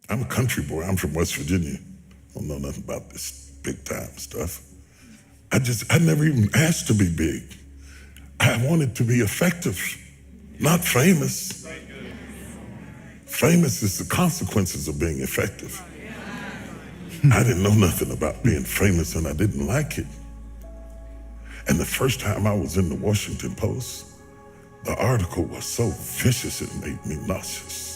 I'm a country boy. I'm from West Virginia. I don't know nothing about this big time stuff. I never even asked to be big. I wanted to be effective, not famous. Famous is the consequences of being effective. I didn't know nothing about being famous and I didn't like it. And the first time I was in the Washington Post, the article was so vicious it made me nauseous.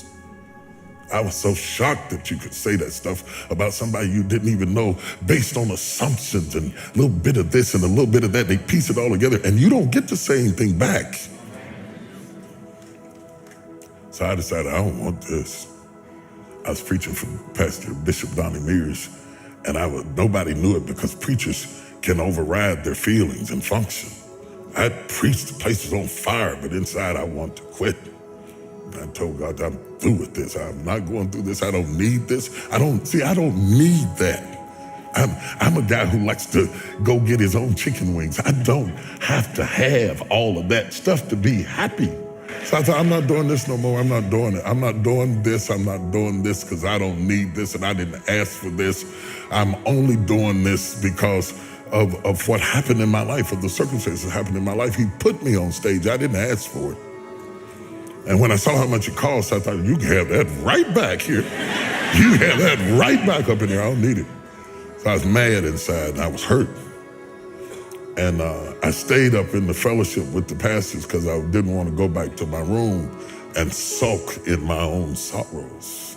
I was so shocked that you could say that stuff about somebody you didn't even know based on assumptions and a little bit of this and a little bit of that. They piece it all together and you don't get to say anything back. So I decided I don't want this. I was preaching for Pastor Bishop Donnie Mears, and nobody knew it because preachers can override their feelings and function. I preached, the place was on fire, but inside I want to quit. I told God, I'm through with this. I'm not going through this. I don't need this. I don't need that. I'm a guy who likes to go get his own chicken wings. I don't have to have all of that stuff to be happy. So I thought, I'm not doing this no more. I'm not doing it. I'm not doing this. I'm not doing this because I don't need this and I didn't ask for this. I'm only doing this because of what happened in my life, of the circumstances that happened in my life. He put me on stage. I didn't ask for it. And when I saw how much it cost, I thought, you can have that right back here. You have that right back up in here. I don't need it. So I was mad inside and I was hurt. And I stayed up in the fellowship with the pastors because I didn't want to go back to my room and sulk in my own sorrows.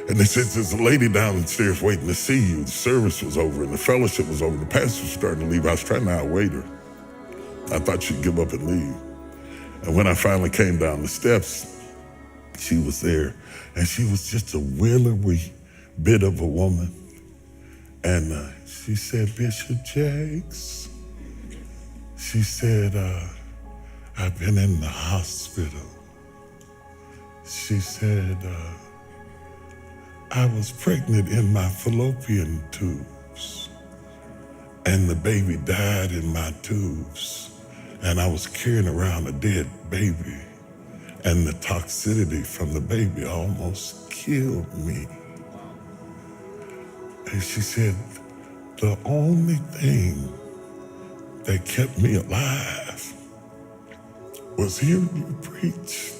And they said, there's a lady downstairs waiting to see you. The service was over and the fellowship was over. The pastor was starting to leave. I was trying to outwait her. I thought she'd give up and leave. And when I finally came down the steps, she was there. And she was just a willowy bit of a woman. And she said, Bishop Jakes, she said, I've been in the hospital. She said, I was pregnant in my fallopian tubes and the baby died in my tubes and I was carrying around a dead baby and the toxicity from the baby almost killed me. And she said, the only thing that kept me alive was hearing you preach.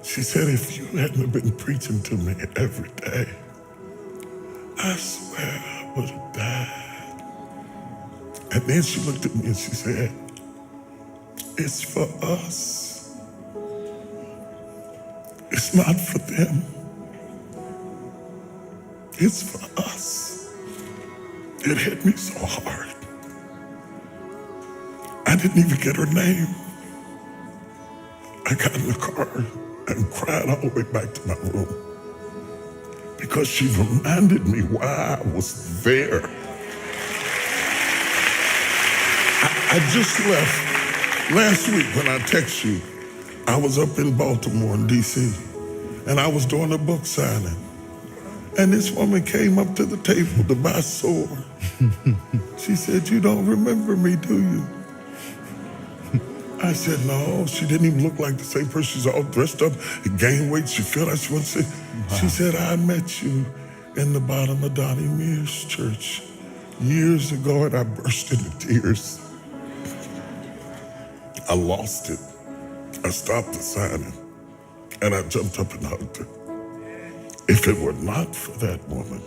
She said, if you hadn't been preaching to me every day, I swear I would have died. And then she looked at me and she said, it's for us. It's not for them. It's for us. It hit me so hard. I didn't even get her name. I got in the car and cried all the way back to my room because she reminded me why I was there. I just left last week when I text you. I was up in Baltimore in D.C. and I was doing a book signing. And this woman came up to the table to buy a sword. She said, you don't remember me, do you? I said, no. She didn't even look like the same person. She's all dressed up, gained weight. She felt like she wanted to say. Wow. She said, I met you in the bottom of Donnie Mears Church years ago, and I burst into tears. I lost it. I stopped the signing, and I jumped up and hugged her. If it were not for that woman,